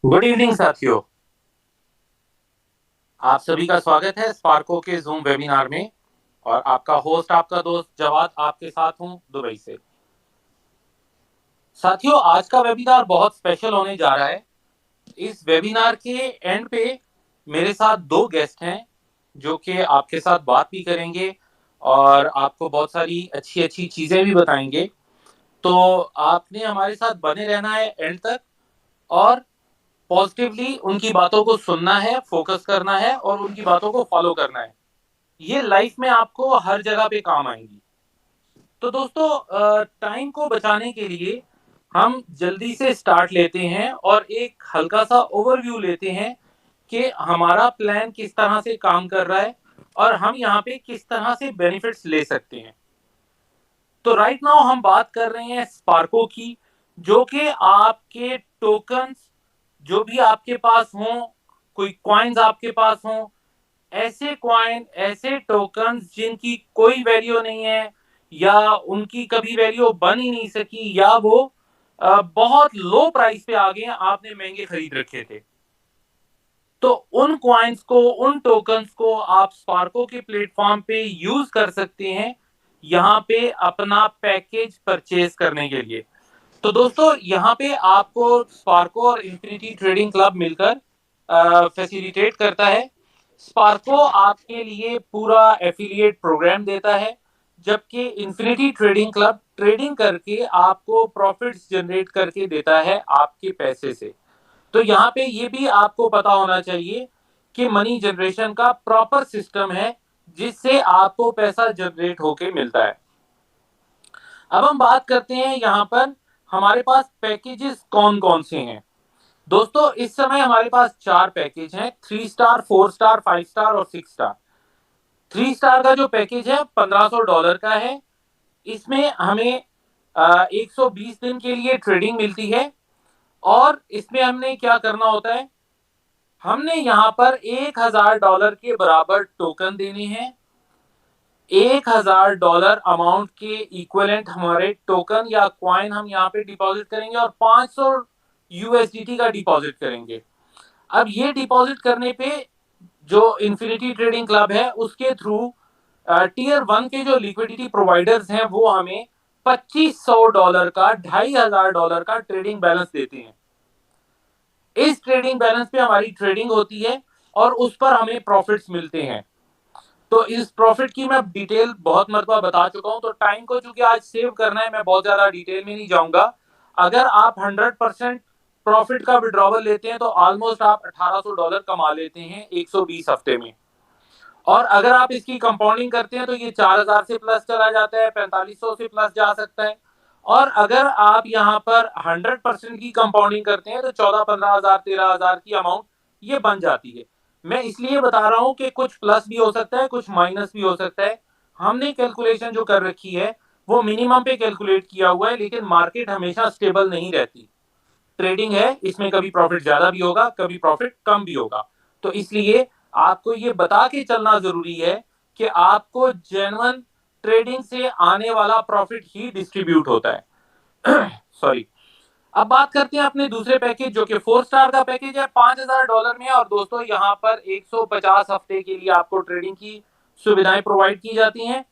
Good evening साथियों। आप सभी का स्वागत है स्पार्को के जूम वेबिनार में। और आपका होस्ट आपका दोस्त जवाद आपके साथ हूं दुबई से। साथियों, आज का वेबिनार बहुत स्पेशल होने जा रहा है। इस वेबिनार के एंड पे मेरे साथ दो गेस्ट हैं जो कि आपके साथ बात भी करेंगे और आपको बहुत सारी अच्छी अच्छी चीजें भी बताएंगे। तो आपने हमारे साथ बने रहना है एंड तक और पॉजिटिवली उनकी बातों को सुनना है, फोकस करना है और उनकी बातों को फॉलो करना है। ये लाइफ में आपको हर जगह पे काम आएंगी। तो दोस्तों, टाइम को बचाने के लिए हम जल्दी से स्टार्ट लेते हैं और एक हल्का सा ओवरव्यू लेते हैं कि हमारा प्लान किस तरह से काम कर रहा है और हम यहाँ पे किस तरह से बेनिफिट्स ले सकते हैं। तो राइट नाउ हम बात कर रहे हैं स्पार्को की, जो कि आपके टोकन्स जो भी आपके पास हों, कोई कॉइन्स आपके पास हों, ऐसे कॉइन, ऐसे टोकन्स जिनकी कोई वैल्यू नहीं है या उनकी कभी वैल्यू बन ही नहीं सकी या वो बहुत लो प्राइस पे आ गए हैं, आपने महंगे खरीद रखे थे। तो उन कॉइन्स को, उन टोकन्स को आप स्पार्को के प्लेटफॉर्म पे यूज कर सकते हैं यहाँ पे अपना पैकेज परचेज करने के लिए। तो दोस्तों, यहाँ पे आपको स्पार्को और इंफिनिटी ट्रेडिंग क्लब मिलकर फैसिलिटेट करता है। स्पार्को आपके लिए पूरा एफिलिएट प्रोग्राम देता है, जबकि इंफिनिटी ट्रेडिंग क्लब ट्रेडिंग करके आपको प्रॉफिट्स जनरेट करके देता है आपके पैसे से। तो यहाँ पे ये भी आपको पता होना चाहिए कि मनी जनरेशन का प्रॉपर सिस्टम है जिससे आपको पैसा जनरेट होके मिलता है। अब हम बात करते हैं यहाँ पर हमारे पास पैकेजेस कौन कौन से हैं। दोस्तों, इस समय हमारे पास चार पैकेज हैं: 3 स्टार, 4 स्टार, 5 स्टार और 6 स्टार। 3 स्टार का जो पैकेज है $1500 का है। इसमें हमें 120 दिन के लिए ट्रेडिंग मिलती है। और इसमें हमने क्या करना होता है, हमने यहाँ पर $1000 के बराबर टोकन देने हैं। $1000 अमाउंट के इक्विवेलेंट हमारे टोकन या क्वाइन हम यहाँ पे डिपॉजिट करेंगे और 500 यूएसडीटी का डिपॉजिट करेंगे। अब ये डिपॉजिट करने पे जो इंफिनिटी ट्रेडिंग क्लब है उसके थ्रू टीयर 1 के जो लिक्विडिटी प्रोवाइडर्स हैं वो हमें $2500 का, $2500 का ट्रेडिंग बैलेंस देते हैं। इस ट्रेडिंग बैलेंस पे हमारी ट्रेडिंग होती है और उस पर हमें प्रॉफिट्स मिलते हैं। तो इस प्रॉफिट की मैं डिटेल बहुत मरतबा बता चुका हूं, तो टाइम को चूंकि आज सेव करना है मैं बहुत ज्यादा डिटेल में नहीं जाऊंगा। अगर आप 100% प्रॉफिट का विड्रॉवल लेते हैं तो ऑलमोस्ट आप $1800 कमा लेते हैं 120 हफ्ते में। और अगर आप इसकी कंपाउंडिंग करते हैं तो ये 4000 से प्लस चला जाता है, 4500 से प्लस जा सकता है। और अगर आप यहाँ पर 100% की कंपाउंडिंग करते हैं तो 14-15 हजार, 13 हजार की अमाउंट ये बन जाती है। मैं इसलिए बता रहा हूं कि कुछ प्लस भी हो सकता है, कुछ माइनस भी हो सकता है। हमने कैलकुलेशन जो कर रखी है वो मिनिमम पे कैलकुलेट किया हुआ है, लेकिन मार्केट हमेशा स्टेबल नहीं रहती। ट्रेडिंग है, इसमें कभी प्रॉफिट ज्यादा भी होगा, कभी प्रॉफिट कम भी होगा। तो इसलिए आपको ये बता के चलना जरूरी है कि आपको जेन्युइन ट्रेडिंग से आने वाला प्रॉफिट ही डिस्ट्रीब्यूट होता है। सॉरी। अब बात करते हैं अपने दूसरे पैकेज जो कि 4 स्टार का पैकेज है, $5000 में। और दोस्तों, यहाँ पर 150 हफ्ते के लिए आपको ट्रेडिंग की सुविधाएं प्रोवाइड की जाती हैं।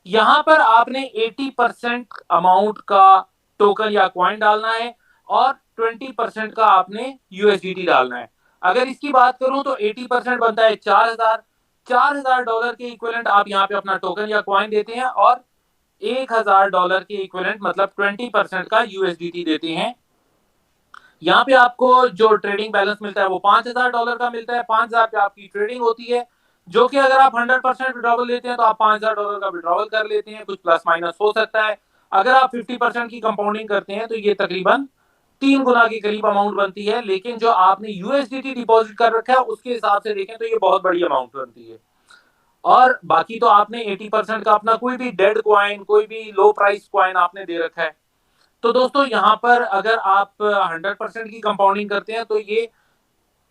यहाँ पर आपने 80% अमाउंट का टोकन या क्वाइन डालना है और 20% का आपने यूएसडीटी डालना है। अगर इसकी बात करूं तो 80% बनता है 4000। $4000 के इक्विवेलेंट आप यहाँ पे अपना टोकन या क्वाइन देते हैं और $1000 के इक्विवेलेंट मतलब 20% का यूएसडीटी देते हैं। यहाँ पे आपको जो ट्रेडिंग बैलेंस मिलता है वो $5000 का मिलता है। 5000 पे आपकी ट्रेडिंग होती है, जो कि अगर आप 100% विड्रॉवल लेते हैं तो आप $5000 का विड्रॉवल कर लेते हैं। कुछ प्लस माइनस हो सकता है। अगर आप 50% की कंपाउंडिंग करते हैं तो ये तकरीबन 3 गुना के करीब अमाउंट बनती है। लेकिन जो आपने यूएसडीटी डिपॉजिट कर रखा है उसके हिसाब से देखें तो ये बहुत बड़ी अमाउंट बनती है। और बाकी तो आपने 80% का अपना कोई भी डेड क्वाइन, कोई भी लो प्राइस क्वाइन आपने दे रखा है। तो दोस्तों, यहाँ पर अगर आप 100% की कंपाउंडिंग करते हैं तो ये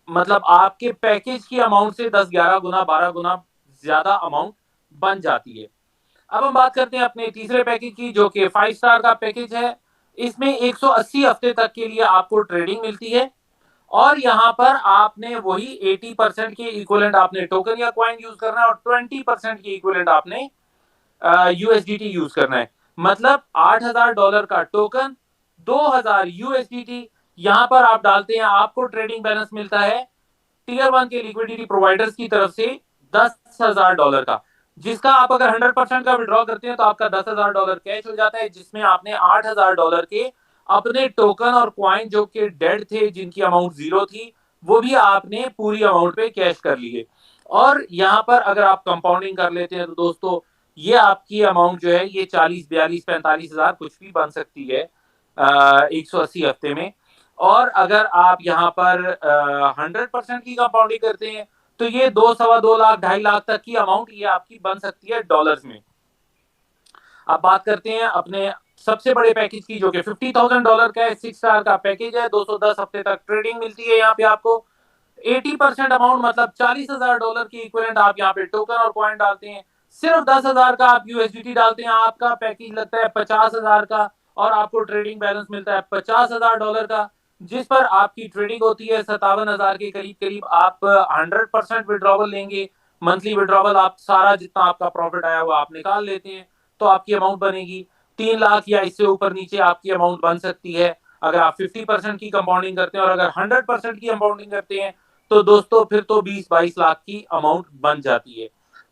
मतलब आपके पैकेज की अमाउंट से 10-11 गुना, 12 गुना ज्यादा अमाउंट बन जाती है। अब हम बात करते हैं अपने तीसरे पैकेज की जो कि 5 स्टार का पैकेज है। इसमें 180 हफ्ते तक के लिए आपको ट्रेडिंग मिलती है और यहाँ पर आपने वही 80% के इक्विवेलेंट आपने टोकन या कॉइन यूज करना है और 20% के इक्विवेलेंट आपने यूएसडीटी यूज करना है। मतलब $8,000 का टोकन, 2,000 यूएसडीटी यहां पर आप डालते हैं, आपको ट्रेडिंग बैलेंस मिलता है टीयर 1 के लिक्विडिटी प्रोवाइडर्स की तरफ से $10,000 का, जिसका आप अगर 100% का विड्रॉ करते हैं तो आपका $10,000 कैश हो जाता है, जिसमें आपने $8,000 के अपने टोकन और क्वाइन जो कि डेड थे, जिनकी अमाउंट जीरो थी, वो भी आपने पूरी अमाउंट पे कैश कर लिए। और यहाँ पर अगर आप कंपाउंडिंग कर लेते हैं तो दोस्तों ये आपकी अमाउंट जो है ये 40, 42, 45 हजार कुछ भी बन सकती है 180 हफ्ते में। और अगर आप यहाँ पर 100% की कंपाउंडिंग करते हैं तो ये 2, सवा 2 लाख, 2.5 लाख तक की अमाउंट ये आपकी बन सकती है डॉलर्स में। अब बात करते हैं अपने सबसे बड़े पैकेज की, जो कि $50,000 का है, 6 स्टार का पैकेज है, 210 हफ्ते तक ट्रेडिंग मिलती है यहाँ पे आपको। 80% अमाउंट मतलब $40,000 की इक्विवेलेंट आप यहाँ पे टोकन और कॉइन डालते हैं, सिर्फ 10,000 का आप यूएसडीटी डालते हैं, आपका पैकेज लगता है 50,000 का और आपको ट्रेडिंग बैलेंस मिलता है $50,000 का, जिस पर आपकी ट्रेडिंग होती है 57,000 के करीब करीब। आप 100% विड्रॉवल लेंगे, मंथली विड्रॉवल आप सारा जितना आपका प्रॉफिट आया वो आप निकाल लेते हैं तो आपकी अमाउंट बनेगी 3 लाख या इससे ऊपर नीचे आपकी अमाउंट बन सकती है अगर आप 50% की कंपाउंडिंग करते हैं। और अगर 100% की कंपाउंडिंग करते हैं तो दोस्तों फिर तो 20-22 लाख की अमाउंट बन जाती है।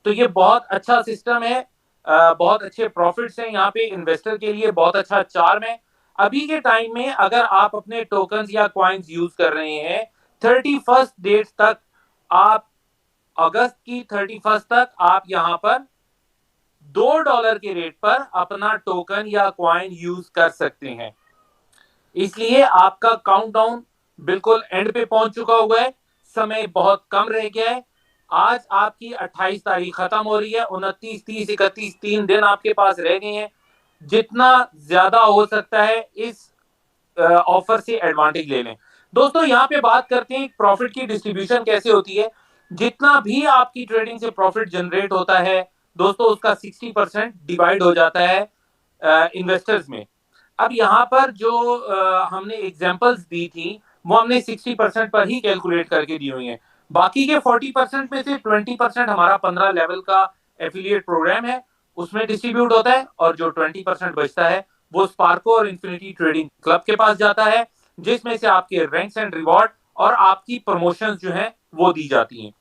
तो ये बहुत अच्छा सिस्टम है, बहुत अच्छे प्रॉफिट्स हैं यहाँ पे इन्वेस्टर के लिए, बहुत अच्छा चार्म है। अभी के टाइम में अगर आप अपने टोकन्स या क्वाइंस यूज कर रहे हैं 31 डेट तक, आप अगस्त की 31 तक आप यहाँ पर $2 के रेट पर अपना टोकन या क्वाइन यूज कर सकते हैं। इसलिए आपका काउंटडाउन बिल्कुल एंड पे पहुंच चुका हुआ है, समय बहुत कम रह गया है। आज आपकी 28 तारीख खत्म हो रही है, 29, 30, 31 3 दिन आपके पास रह गए हैं। जितना ज्यादा हो सकता है इस ऑफर से एडवांटेज ले लें। दोस्तों यहाँ पे बात करते हैं प्रॉफिट की डिस्ट्रीब्यूशन कैसे होती है। जितना भी आपकी ट्रेडिंग से प्रॉफिट जनरेट होता है दोस्तों, उसका 60% डिवाइड हो जाता है इन्वेस्टर्स में। अब यहाँ पर जो हमने एग्जांपल्स दी थी वो हमने 60% पर ही कैलकुलेट करके दी हुई है। बाकी के 40% में से 20% हमारा 15 लेवल का एफिलिएट प्रोग्राम है, उसमें डिस्ट्रीब्यूट होता है, और जो 20% बचता है वो स्पार्को और इन्फिनिटी ट्रेडिंग क्लब के पास जाता है, जिसमें से आपके रैंक्स एंड रिवॉर्ड और आपकी प्रमोशंस जो है वो दी जाती हैं।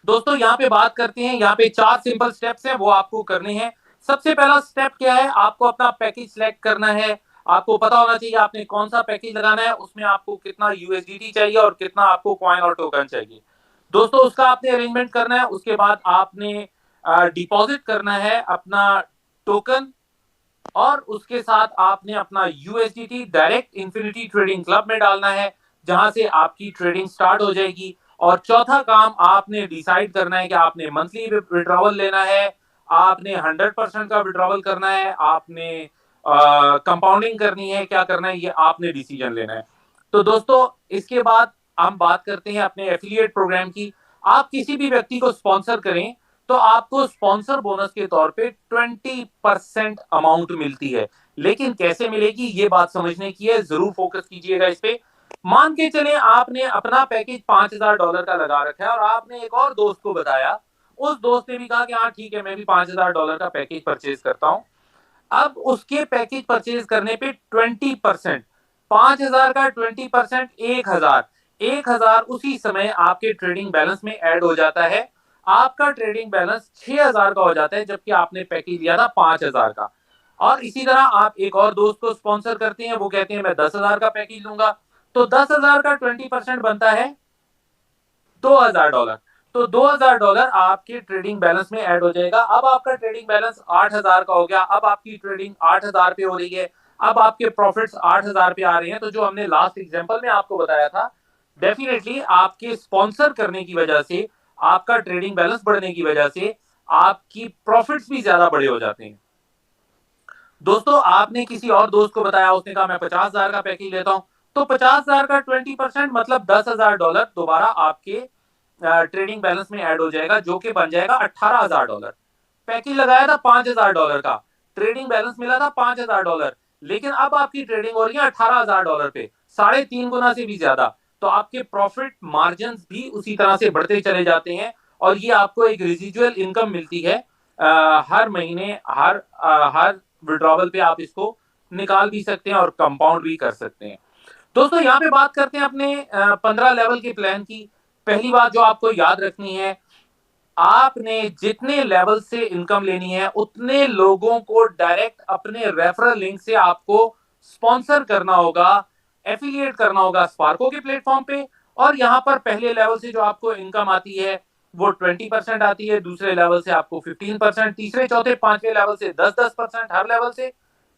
दोस्तों यहाँ पे बात करते हैं, यहाँ पे 4 सिंपल स्टेप्स हैं वो आपको करने हैं। सबसे पहला स्टेप क्या है, आपको अपना पैकेज सिलेक्ट करना है। आपको पता होना चाहिए आपने कौन सा पैकेज लगाना है, उसमें आपको कितना यूएसडीटी चाहिए और कितना आपको कॉइन और टोकन चाहिए। दोस्तों उसका आपने अरेंजमेंट करना है। उसके बाद आपने डिपॉजिट करना है अपना टोकन, और उसके साथ आपने अपना USDT direct infinity trading club में डालना है, जहां से आपकी ट्रेडिंग स्टार्ट हो जाएगी। और चौथा काम आपने डिसाइड करना है कि आपने मंथली विड्रॉवल लेना है, आपने 100% का विड्रॉवल करना है, आपने कंपाउंडिंग करनी है, क्या करना है ये आपने डिसीजन लेना है। तो दोस्तों इसके बाद हम बात करते हैं अपने एफिलिएट प्रोग्राम की। आप किसी भी व्यक्ति को स्पॉन्सर करें तो आपको स्पॉन्सर बोनस के तौर पे 20% अमाउंट मिलती है। लेकिन कैसे मिलेगी ये बात समझने की है, जरूर फोकस कीजिएगा इस पे। मान के चले आपने अपना पैकेज $5,000 का लगा रखा है और आपने एक और दोस्त को बताया, उस दोस्त ने भी कहा कि हाँ ठीक है मैं भी $5,000 का पैकेज परचेज करता हूं। अब उसके पैकेज परचेज करने पे 20%, 5,000 का 20%, 1,000, 1,000 उसी समय आपके ट्रेडिंग बैलेंस में ऐड हो जाता है। आपका ट्रेडिंग बैलेंस 6,000 का हो जाता है, जबकि आपने पैकेज लिया था 5,000 का। और इसी तरह आप एक और दोस्त को स्पॉन्सर करते हैं, वो कहते हैं मैं 10,000 का पैकेज लूंगा, तो 10,000 का 20% बनता है $2,000। तो $2,000 आपके ट्रेडिंग बैलेंस में ऐड हो जाएगा। अब आपका ट्रेडिंग बैलेंस 8,000 का हो गया। अब आपकी ट्रेडिंग 8,000 पे हो रही है, अब आपके प्रॉफिट्स 8,000 पे आ रहे हैं। तो जो हमने लास्ट एग्जांपल में आपको बताया था, डेफिनेटली आपके स्पॉन्सर करने की वजह से, आपका ट्रेडिंग बैलेंस बढ़ने की वजह से आपकी प्रॉफिट्स भी ज्यादा बड़े हो जाते हैं। दोस्तों आपने किसी और दोस्त को बताया, उसने कहा मैं 50,000 का पैकेज लेता हूं, तो 50,000 का 20% मतलब $10,000 दोबारा आपके ट्रेडिंग बैलेंस में ऐड हो जाएगा, जो कि बन जाएगा $18,000। पैकेज लगाया था $5,000 का, ट्रेडिंग बैलेंस मिला था $5,000, लेकिन अब आपकी ट्रेडिंग हो रही है $18,000 पे। 3.5 गुना से भी ज्यादा, तो आपके प्रॉफिट मार्जिन भी उसी तरह से बढ़ते चले जाते हैं और ये आपको एक रेजिजुअल इनकम मिलती है हर महीने, हर विड्रॉवल पे आप इसको निकाल भी सकते हैं और कंपाउंड भी कर सकते हैं। दोस्तों यहाँ पे बात करते हैं अपने 15 लेवल के प्लान की। पहली बात जो आपको याद रखनी है, आपने जितने लेवल से इनकम लेनी है उतने लोगों को डायरेक्ट अपने रेफरल लिंक से आपको स्पॉन्सर करना होगा, एफिलिएट करना होगा स्पार्को के प्लेटफॉर्म पे। और यहां पर पहले लेवल से जो आपको इनकम आती है वो 20% आती है, दूसरे लेवल से आपको 15%, तीसरे चौथे पांचवें लेवल से 10% हर लेवल से,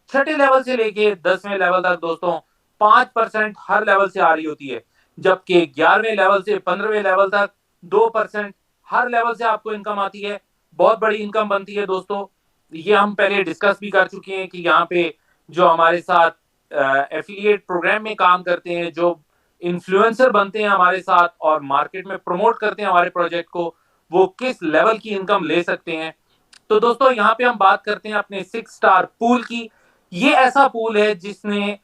छठे लेवल से लेके 10वें लेवल तक दोस्तों 5% हर लेवल से आ रही होती है, जबकि 11वें लेवल से 15वें लेवल तक 2% हर लेवल से आपको इनकम आती है। बहुत बड़ी इनकम बनती है दोस्तों। ये हम पहले डिस्कस भी कर चुके हैं कि यहाँ पे जो हमारे साथ एफिलिएट प्रोग्राम में काम करते हैं, जो इन्फ्लुएंसर बनते हैं हमारे साथ और मार्केट में प्रमोट करते हैं हमारे प्रोजेक्ट को, वो किस लेवल की इनकम ले सकते हैं। तो दोस्तों यहाँ पे हम बात करते हैं अपने 6 स्टार पूल की। ये ऐसा पूल है जिसने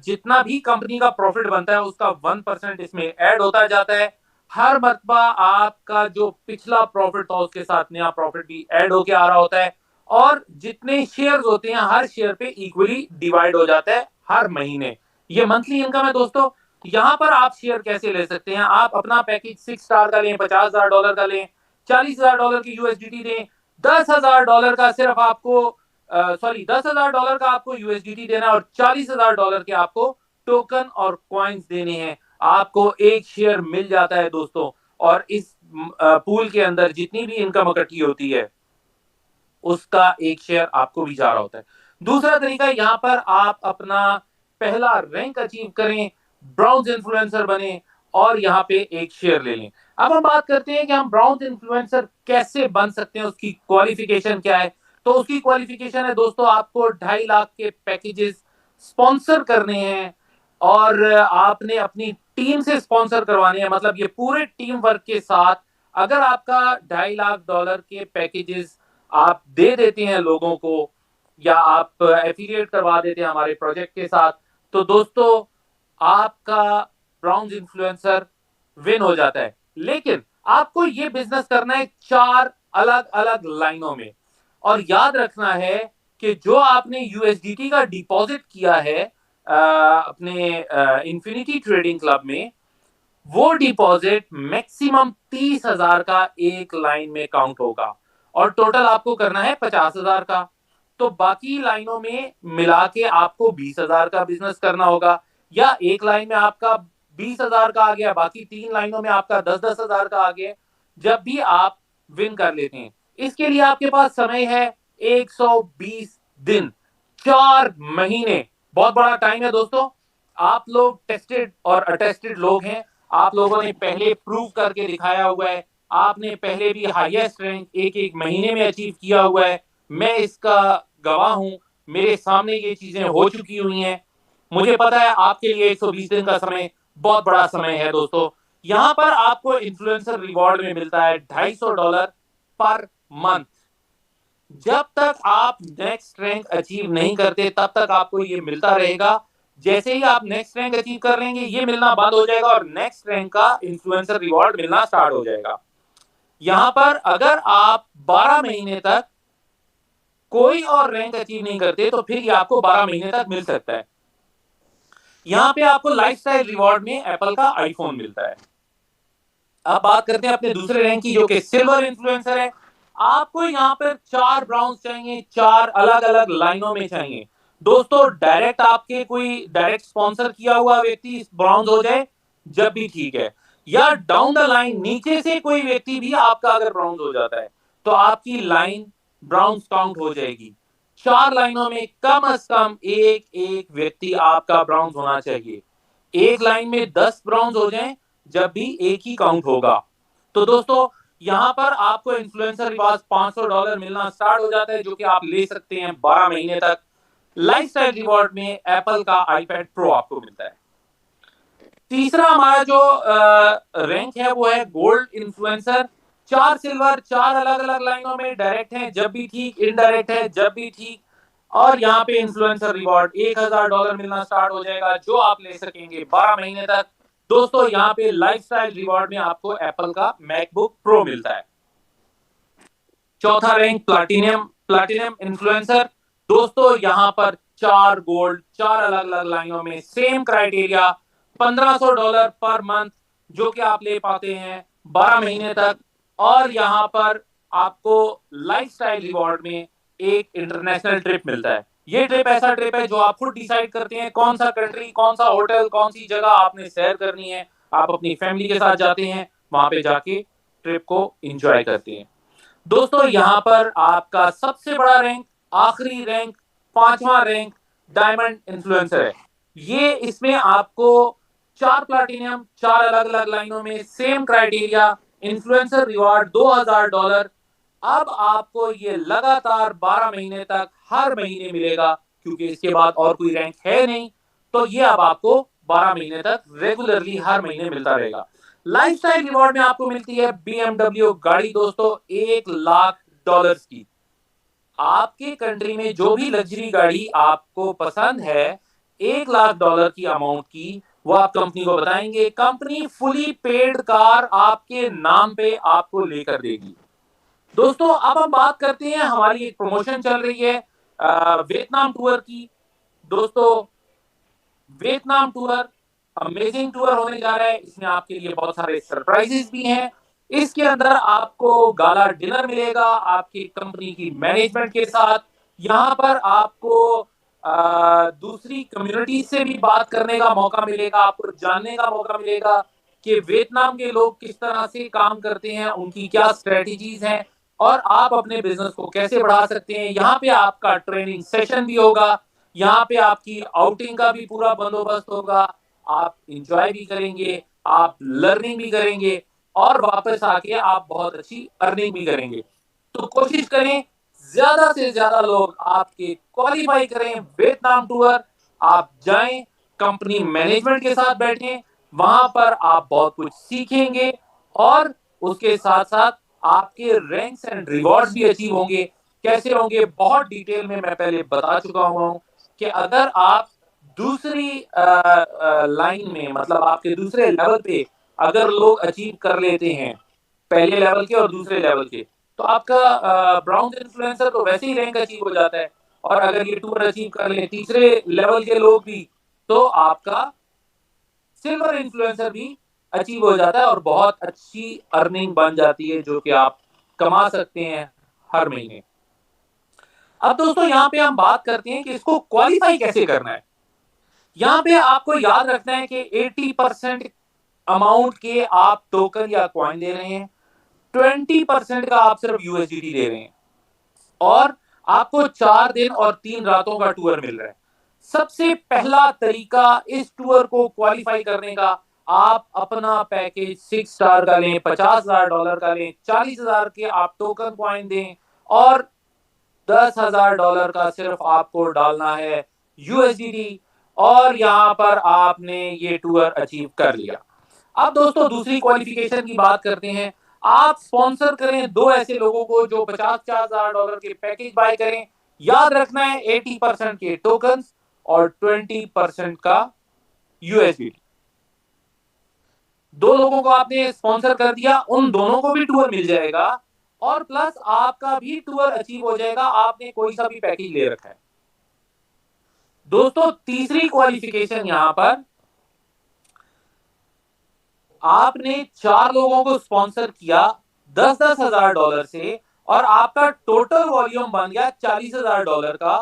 जितना भी कंपनी का प्रॉफिट बनता है उसका 1% इसमें ऐड होता जाता है। हर मरतबा आपका जो पिछला प्रॉफिट था उसके साथ नया प्रॉफिट भी ऐड होके आ रहा होता है और जितने शेयर्स होते हैं हर शेयर पे इक्वली डिवाइड हो जाता है हर महीने। ये मंथली इनकम है दोस्तों। यहाँ पर आप शेयर कैसे ले सकते हैं, आप अपना पैकेज 6 स्टार का लें, $50,000 का लें, $40,000 की यूएसडीटी दें, $10,000 का सिर्फ आपको सॉरी $10,000 का आपको यूएसडीटी देना है और $40,000 के आपको टोकन और कॉइन्स देने हैं। आपको एक शेयर मिल जाता है दोस्तों। और इस पूल के अंदर जितनी भी इनकम इकट्ठी होती है उसका एक शेयर आपको भी जा रहा होता है। दूसरा तरीका, यहां पर आप अपना पहला रैंक अचीव करें, ब्राउन्स इन्फ्लुएंसर बने और यहाँ पे एक शेयर ले लें। अब हम बात करते हैं कि हम ब्राउन्स इन्फ्लुएंसर कैसे बन सकते हैं, उसकी क्वालिफिकेशन क्या है। तो उसकी क्वालिफिकेशन है दोस्तों, आपको 2.5 लाख के पैकेजेस स्पॉन्सर करने हैं और आपने अपनी टीम से स्पॉन्सर करवाने हैं। मतलब ये पूरे टीम वर्क के साथ अगर आपका $2.5 लाख के पैकेजेस आप दे देते हैं लोगों को या आप एफिलिएट करवा देते हैं हमारे प्रोजेक्ट के साथ, तो दोस्तों आपका ब्राउन्स इन्फ्लुएंसर विन हो जाता है। लेकिन आपको ये बिजनेस करना है 4 अलग अलग लाइनों में। और याद रखना है कि जो आपने यूएसडीटी का डिपॉजिट किया है अपने इंफिनिटी ट्रेडिंग क्लब में, वो डिपॉजिट मैक्सिमम 30,000 का एक लाइन में काउंट होगा और टोटल आपको करना है 50,000 का। तो बाकी लाइनों में मिला के आपको 20,000 का बिजनेस करना होगा, या एक लाइन में आपका 20,000 का आ गया, बाकी 3 लाइनों में आपका 10-10,000 का आ गया, जब भी आप विन कर लेते हैं। इसके लिए आपके पास समय है 120 दिन, 4 महीने। बहुत बड़ा टाइम है दोस्तों। आप लोग टेस्टेड और अटेस्टेड लोग हैं, आप लोगों ने पहले प्रूव करके दिखाया हुआ है, आपने पहले भी हाईएस्ट रैंक एक एक महीने में अचीव किया हुआ है। मैं इसका गवाह हूं, मेरे सामने ये चीजें हो चुकी हुई हैं। मुझे पता है आपके लिए 120 दिन का समय बहुत बड़ा समय है दोस्तों। यहां पर आपको इन्फ्लुएंसर रिवॉर्ड में मिलता है $250 पर मंथ। जब तक आप नेक्स्ट रैंक अचीव नहीं करते तब तक आपको ये मिलता रहेगा। जैसे ही आप नेक्स्ट रैंक अचीव कर लेंगे ये मिलना बंद हो जाएगा और नेक्स्ट रैंक का इन्फ्लुएंसर रिवॉर्ड मिलना स्टार्ट हो जाएगा। यहां पर अगर आप 12 महीने तक कोई और रैंक अचीव नहीं करते तो फिर ये आपको 12 महीने तक मिल सकता है। यहां पे आपको लाइफस्टाइल रिवॉर्ड में एप्पल का आईफोन मिलता है। अब बात करते हैं अपने दूसरे रैंक की जो कि सिल्वर इन्फ्लुएंसर है। आपको यहाँ पर 4 ब्राउन्स चाहिए, 4 अलग अलग लाइनों में चाहिए दोस्तों। डायरेक्ट आपके कोई डायरेक्ट स्पॉन्सर किया हुआ व्यक्ति ब्राउन्स हो जाए जब भी ठीक है, या डाउन द लाइन नीचे से कोई व्यक्ति भी आपका अगर ब्राउन्स हो जाता है तो आपकी लाइन ब्राउन्स काउंट हो जाएगी। 4 लाइनों में कम से कम एक एक व्यक्ति आपका ब्राउन्स होना चाहिए। एक लाइन में 10 ब्राउन्स हो जाएं जब भी एक ही काउंट होगा। तो दोस्तों यहां पर आपको इन्फ्लुएंसर रिवार्ड $500 मिलना स्टार्ट हो जाता है जो कि आप ले सकते हैं 12 महीने तक। लाइफस्टाइल रिवॉर्ड में एप्पल का आईपैड प्रो आपको मिलता है। तीसरा हमारा जो रैंक है वो है गोल्ड इन्फ्लुएंसर। 4 सिल्वर, 4 अलग अलग लाइनों में डायरेक्ट है जब भी ठीक, इनडायरेक्ट है जब भी ठीक, और यहाँ पे इन्फ्लुएंसर रिवॉर्ड $1000 मिलना स्टार्ट हो जाएगा, जो आप ले सकेंगे 12 महीने तक। दोस्तों यहाँ पे लाइफस्टाइल रिवॉर्ड में आपको एप्पल का मैकबुक प्रो मिलता है। चौथा रैंक प्लाटिनम प्लाटिनम इन्फ्लुएंसर। दोस्तों यहाँ पर 4 गोल्ड, 4 अलग अलग लाइनों में सेम क्राइटेरिया, $1500 पर मंथ, जो कि आप ले पाते हैं 12 महीने तक। और यहाँ पर आपको लाइफस्टाइल रिवॉर्ड में एक इंटरनेशनल ट्रिप मिलता है। ये ट्रिप ऐसा ट्रिप है जो आप खुद डिसाइड करते हैं कौन सा कंट्री, कौन सा होटल, कौन सी जगह आपने सैर करनी है। आप अपनी फैमिली के साथ जाते हैं, वहां पे जाके ट्रिप को एंजॉय करते हैं। दोस्तों यहाँ पर आपका सबसे बड़ा रैंक, आखिरी रैंक, पांचवा रैंक डायमंड इन्फ्लुएंसर है। ये इसमें आपको 4 प्लाटिनम, 4 अलग अलग लाइनों में सेम क्राइटेरिया, इन्फ्लुएंसर रिवॉर्ड $2000। अब आपको ये लगातार 12 महीने तक हर महीने मिलेगा, क्योंकि इसके बाद और कोई रैंक है नहीं। तो ये अब आपको 12 महीने तक रेगुलरली हर महीने मिलता रहेगा। लाइफस्टाइल रिवॉर्ड में आपको मिलती है BMW गाड़ी दोस्तों, $1,00,000 की। आपके कंट्री में जो भी लग्जरी गाड़ी आपको पसंद है, $1,00,000 की अमाउंट की, वो आप कंपनी को बताएंगे, कंपनी फुली पेड कार आपके नाम पे आपको लेकर देगी। दोस्तों अब हम बात करते हैं, हमारी एक प्रमोशन चल रही है वियतनाम टूर की। दोस्तों वियतनाम टूर अमेजिंग टूर होने जा रहा है। इसमें आपके लिए बहुत सारे सरप्राइजेस भी हैं। इसके अंदर आपको गाला डिनर मिलेगा आपकी कंपनी की मैनेजमेंट के साथ। यहाँ पर आपको दूसरी कम्युनिटी से भी बात करने का मौका मिलेगा, आपको जानने का मौका मिलेगा कि वियतनाम के लोग किस तरह से काम करते हैं, उनकी क्या स्ट्रेटजीज हैं, और आप अपने बिजनेस को कैसे बढ़ा सकते हैं। यहाँ पे आपका ट्रेनिंग सेशन भी होगा, यहाँ पे आपकी आउटिंग का भी पूरा बंदोबस्त होगा। आप इंजॉय भी करेंगे, आप लर्निंग भी करेंगे, और वापस आके आप बहुत अच्छी अर्निंग भी करेंगे। तो कोशिश करें ज्यादा से ज्यादा लोग आपके क्वालिफाई करें वियतनाम टूर। आप जाएं, कंपनी मैनेजमेंट के साथ बैठें, वहां पर आप बहुत कुछ सीखेंगे, और उसके साथ साथ आपके रैंक्स एंड रिवॉर्ड्स भी अचीव होंगे। कैसे होंगे बहुत डिटेल में मैं पहले बता चुका हूं कि अगर आप दूसरी लाइन में, मतलब आपके दूसरे लेवल पे अगर लोग अचीव कर लेते हैं, पहले लेवल के और दूसरे लेवल के, तो आपका ब्राउन इन्फ्लुएंसर तो वैसे ही रैंक अचीव हो जाता है। और अगर ये टूर अचीव कर ले तीसरे लेवल के लोग भी, तो आपका सिल्वर इन्फ्लुएंसर भी अचीव हो जाता है, और बहुत अच्छी अर्निंग बन जाती है, जो कि आप कमा सकते हैं हर महीने। अब दोस्तों यहाँ पे हम बात करते हैं कि इसको क्वालिफाई कैसे करना है। यहाँ पे आपको याद रखना है कि 80% अमाउंट के आप टोकन या कॉइन दे रहे हैं, 20% का आप सिर्फ यूएसडीटी दे रहे हैं, और आपको 4 दिन और 3 रातों का टूर मिल रहा है। सबसे पहला तरीका इस टूर को क्वालिफाई करने का, आप अपना पैकेज 6 स्टार का लें, $50,000 का लें, 40,000 के आप टोकन कॉइन दें, और $10,000 का सिर्फ आपको डालना है यूएसडीटी, और यहां पर आपने ये टूर अचीव कर लिया। अब दोस्तों दूसरी क्वालिफिकेशन की बात करते हैं। आप स्पॉन्सर करें 2 ऐसे लोगों को जो $50,000 के पैकेज बाय करें। याद रखना है 80% के टोकन और 20% का यूएसडीटी। 2 लोगों को आपने स्पॉन्सर कर दिया, उन दोनों को भी टूर मिल जाएगा, और प्लस आपका भी टूर अचीव हो जाएगा, आपने कोई सा भी पैकेज ले रखा है। दोस्तों तीसरी क्वालिफिकेशन यहां पर, आपने 4 लोगों को स्पॉन्सर किया $10,000 से, और आपका टोटल वॉल्यूम बन गया $40,000 का,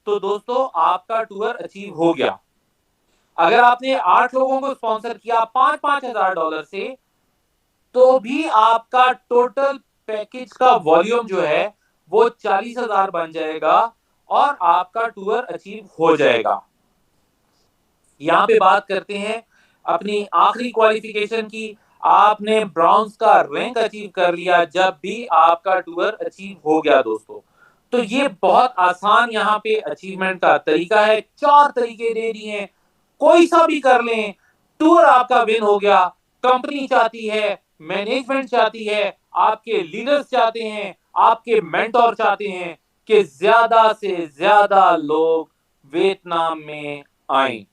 तो दोस्तों आपका टूर अचीव हो गया। अगर आपने 8 लोगों को स्पॉन्सर किया $5,000 से, तो भी आपका टोटल पैकेज का वॉल्यूम जो है वो 40,000 बन जाएगा, और आपका टूर अचीव हो जाएगा। यहां पे बात करते हैं अपनी आखिरी क्वालिफिकेशन की। आपने ब्राउन्स का रैंक अचीव कर लिया जब भी आपका टूर अचीव हो गया दोस्तों। तो ये बहुत आसान यहाँ पे अचीवमेंट का तरीका है। 4 तरीके दे दिए हैं, कोई सा भी कर लें, टूर आपका विन हो गया। कंपनी चाहती है, मैनेजमेंट चाहती है, आपके लीडर्स चाहते हैं, आपके मेंटोर चाहते हैं कि ज्यादा से ज्यादा लोग वियतनाम में आए,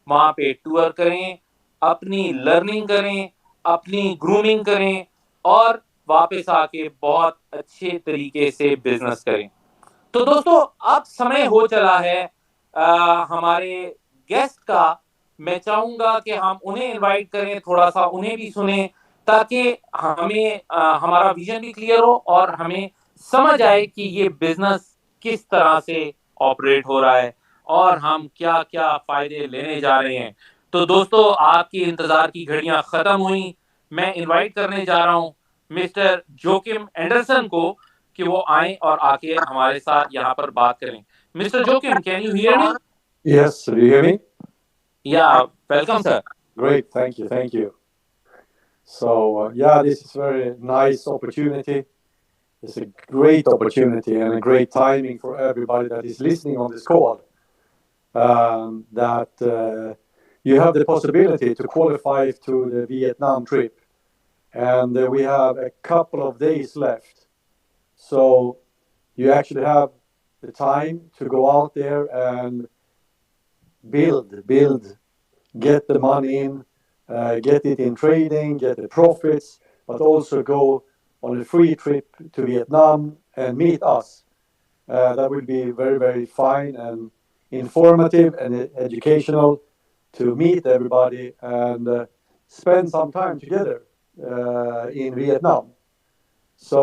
वहां पे टूर करें, अपनी लर्निंग करें, अपनी ग्रूमिंग करें और वापस आके बहुत अच्छे तरीके से बिजनेस करें। तो दोस्तों अब समय हो चला है हमारे गेस्ट का। मैं चाहूंगा कि हम उन्हें इनवाइट करें, थोड़ा सा उन्हें भी सुने, ताकि हमें हमारा विजन भी क्लियर हो और हमें समझ आए कि ये बिजनेस किस तरह से ऑपरेट हो रहा है और हम क्या क्या फायदे लेने जा रहे हैं। तो दोस्तों आपकी इंतजार की घड़ियां खत्म हुई। मैं इनवाइट करने जा रहा हूं मिस्टर जोकिम एंडरसन को कि वो आए और आके हमारे साथ यहाँ पर बात करें। Mister Joachim, can you hear me? Yes, do you hear me? या, welcome sir. Great, thank you, thank you. So, yeah, this is very nice opportunity. It's a great opportunity and a great timing for everybody that is listening on this call. That you have the possibility to qualify to the Vietnam trip, and we have a couple of days left. So, you actually have the time to go out there and build, get the money in, get it in trading, get the profits, but also go on a free trip to Vietnam and meet us. That will be very, very fine and informative and educational to meet everybody and spend some time together in Vietnam. So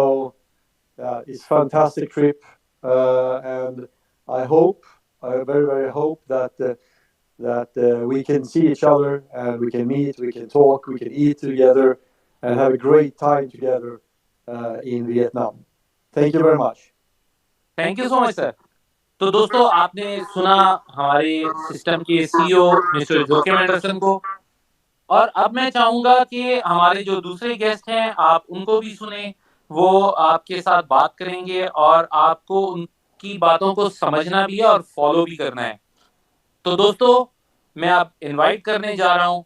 it's a fantastic trip, and I hope, I very, very hope that we can see each other and we can meet, we can talk, we can eat together, and have a great time together in Vietnam. Thank you very much. Thank you so much sir. तो दोस्तों आपने सुना हमारे system के CEO mister Joachim Anderson को, और अब मैं चाहूंगा कि हमारे जो दूसरे गेस्ट हैं आप उनको भी सुने। वो आपके साथ बात करेंगे और आपको उनकी बातों को समझना भी है और फॉलो भी करना है। तो दोस्तों मैं अब इनवाइट करने जा रहा हूं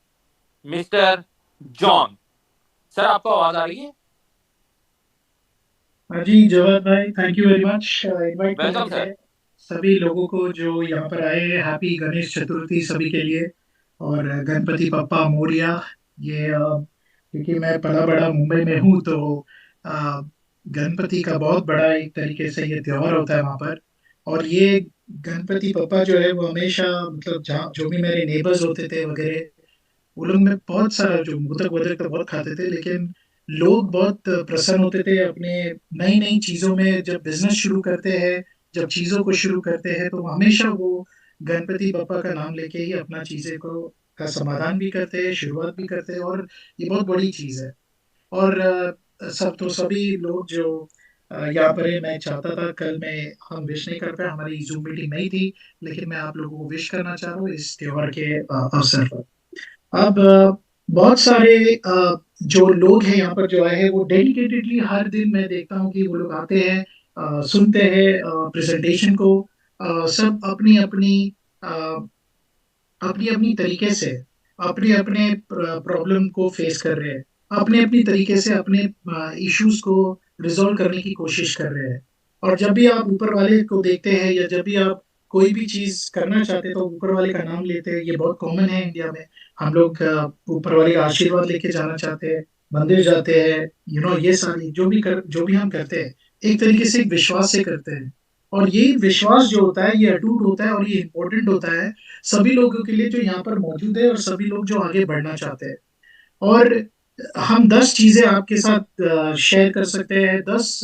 मिस्टर जॉन। सर आपको आवाज आ रही है? हाँ जी जवाद भाई, thank you very much invite करने वेलकम के सर। लिए। सभी लोगों को जो यहाँ पर आए हैं, हैप्पी गणेश चतुर्थी सभी के लिए। और गणपति पप्पा मोरिया। ये क्योंकि मैं पला बड़ा मुंबई में हूँ, तो अ, गणपति का बहुत बड़ा एक तरीके से ये त्योहार होता है वहाँ पर। और ये गणपति पप्पा जो है वो हमेशा, मतलब जहाँ जो भी मेरे नेबर्स होते थे वगैरह, वो लोग में बहुत सारा जो मोदक वोदक तो बहुत खाते थे, लेकिन लोग बहुत प्रसन्न होते थे अपने नई नई चीजों में। जब बिजनेस शुरू करते हैं, जब चीजों को शुरू करते हैं, तो हमेशा वो गणपति बप्पा का नाम लेके ही अपना चीजें को का समाधान भी करते हैं, शुरुआत भी करते हैं। और ये बहुत बड़ी चीज है। और सब तो सभी लोग जो यहाँ पर है, मैं चाहता था कल मैं हम विश नहीं कर पाए, हमारी जूम मीटिंग नहीं थी, लेकिन मैं आप लोगों को विश करना चाह रहा हूँ इस त्योहार के अवसर पर। अब बहुत सारे जो लोग हैं यहाँ पर जो आए हैं, वो डेडिकेटेडली हर दिन मैं देखता हूँ कि वो लोग आते हैं, सुनते हैं प्रेजेंटेशन को। सब अपनी अपनी अपनी अपनी तरीके से अपने अपने प्रॉब्लम को फेस कर रहे हैं, अपने अपनी तरीके से अपने इश्यूज को रिजॉल्व करने की कोशिश कर रहे हैं। और जब भी आप ऊपर वाले को देखते हैं, या जब भी आप कोई भी चीज करना चाहते हैं, तो ऊपर वाले का नाम लेते हैं। ये बहुत कॉमन है इंडिया में। हम लोग ऊपर वाले का आशीर्वाद लेके जाना चाहते हैं, मंदिर जाते हैं, ये सारी जो भी हम करते हैं, एक तरीके से एक विश्वास से करते हैं। और ये विश्वास जो होता है, ये अटूट होता है और ये इम्पोर्टेंट होता है सभी लोगों के लिए जो यहाँ पर मौजूद है, और सभी लोग जो आगे बढ़ना चाहते हैं। और हम 10 चीजें आपके साथ शेयर कर सकते हैं, 10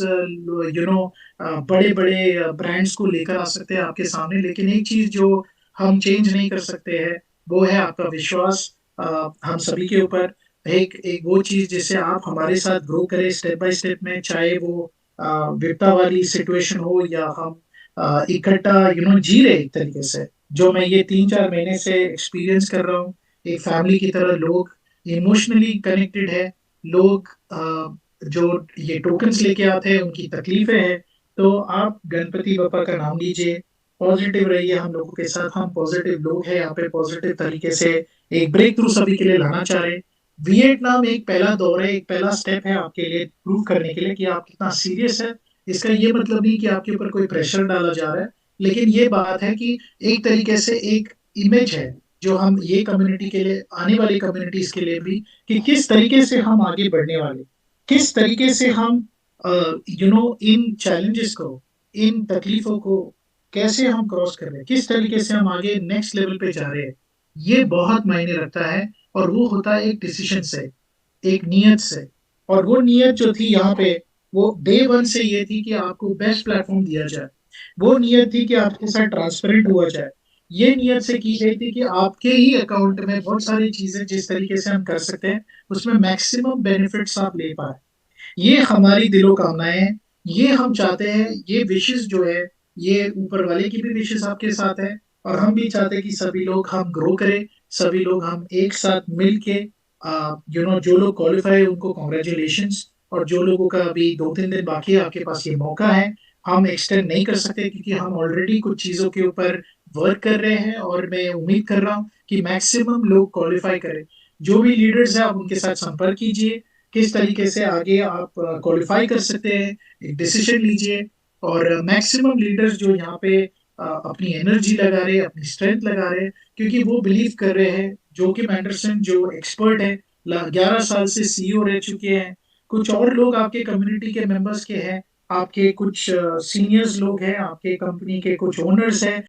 बड़े बड़े ब्रांड्स को लेकर आ सकते हैं आपके सामने, लेकिन एक चीज जो हम चेंज नहीं कर सकते हैं, वो है आपका विश्वास हम सभी के ऊपर। एक एक वो चीज जिससे आप हमारे साथ ग्रो करें स्टेप बाय स्टेप में, चाहे वो विपदा वाली सिचुएशन हो, या हम इकट्ठा जी रहे एक तरीके से। जो मैं ये 3-4 महीने से एक्सपीरियंस कर रहा हूँ, एक फैमिली की तरह लोग इमोशनली कनेक्टेड है। लोग जो ये टोकन्स लेके आते हैं, उनकी तकलीफें हैं। तो आप गणपति बप्पा का नाम लीजिए, पॉजिटिव रहिए हम लोगों के साथ। हम पॉजिटिव लोग हैं यहाँ पे, पॉजिटिव तरीके से एक ब्रेक थ्रू सभी के लिए लाना चाह रहे हैं। वियतनाम एक पहला दौर है, एक पहला स्टेप है आपके लिए प्रूव करने के लिए कि आप कितना सीरियस है इसका ये मतलब नहीं कि आपके ऊपर कोई प्रेशर डाला जा रहा है, लेकिन ये बात है कि एक तरीके से एक इमेज है, जो हम ये कम्युनिटी के लिए, आने वाली कम्युनिटीज़ के लिए भी, कि किस तरीके से हम आगे बढ़ने वाले, किस तरीके से हम इन चैलेंजेस को, इन तकलीफों को कैसे हम क्रॉस कर रहे हैं, किस तरीके से हम आगे नेक्स्ट लेवल पे जा रहे हैं, ये बहुत मायने रखता है। और वो होता है एक डिसीजन से, एक नियत से। और वो नियत जो थी यहाँ पे, वो डे वन से ये थी कि आपको बेस्ट प्लेटफॉर्म दिया जाए। वो नियत थी कि आपके साथ ट्रांसपेरेंट हुआ जाए। ये नियत से की गई थी कि आपके ही अकाउंट में बहुत सारी चीजें जिस तरीके से हम कर सकते हैं, उसमें मैक्सिमम बेनिफिट्स आप ले पाए। ये हमारी दिलो कामनाएं हैं, ये हम चाहते हैं, ये विशेष जो है, ये ऊपर वाले की भी विशेष आपके साथ है। और हम भी चाहते हैं कि सभी लोग हम ग्रो करें, सभी लोग हम एक साथ मिल के, जो लोग क्वालिफाई उनको कॉन्ग्रेचुलेशंस। और जो लोगों का अभी 2-3 दिन बाकी है, आपके पास ये मौका है। हम एक्सटेंड नहीं कर सकते क्योंकि हम ऑलरेडी कुछ चीजों के ऊपर वर्क कर रहे हैं, और मैं उम्मीद कर रहा हूँ कि मैक्सिमम लोग क्वालिफाई करें। जो भी लीडर्स हैं, आप उनके साथ संपर्क कीजिए, किस तरीके से आगे आप क्वालिफाई कर सकते हैं, एक डिसीजन लीजिए। और मैक्सिमम लीडर्स जो यहाँ पे अपनी एनर्जी लगा रहे हैं, अपनी स्ट्रेंथ लगा रहे हैं, क्योंकि वो बिलीव कर रहे हैं, जो कि एंडरसन जो एक्सपर्ट है, 11 साल से सीईओ रह चुके हैं। कुछ और लोग आपके कम्युनिटी के मेंबर्स के हैं, आपके कुछ सीनियर्स लोग हैं, आपके कंपनी के कुछ ओनर्स हैं,